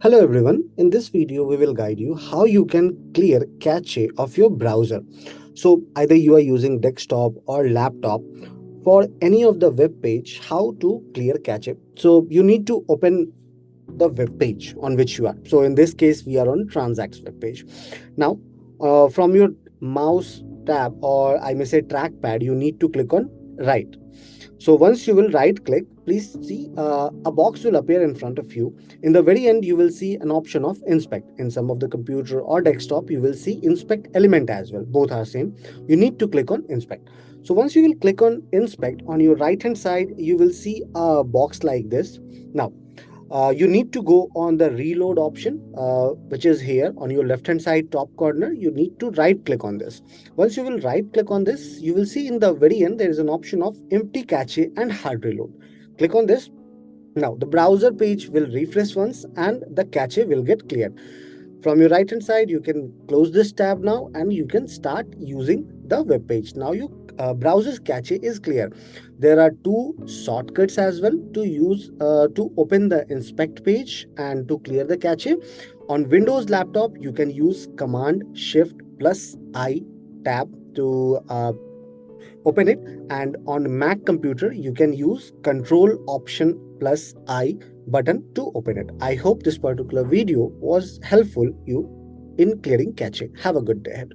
Hello everyone, in this video we will guide you how you can clear cache of your browser. So either you are using desktop or laptop for any of the web page, how to clear cache. So you need to open the web page on which you are. So in this case we are on TranZact's web page. Now from your mouse tab, or I may say trackpad, you need to click on right. So once you will right click, please see a box will appear in front of you. In the very end, you will see an option of inspect. In some of the computer or desktop, you will see inspect element as well. Both are same. You need to click on inspect. So once you will click on inspect, on your right hand side, you will see a box like this. Now you need to go on the reload option, which is here on your left hand side top corner. You need to right click on this. Once you will right click on this, you will see in the very end there is an option of empty cache and hard reload. Click on this. Now the browser page will refresh once and the cache will get cleared. From your right hand side, you can close this tab now and you can start using the web page. Now your browser's cache is clear. There are two shortcuts as well to use to open the inspect page and to clear the cache. On Windows laptop, you can use Command Shift plus I tab to open it, and on Mac computer you can use Control Option plus I button to open it. I hope this particular video was helpful you in clearing cache. Have a good day ahead.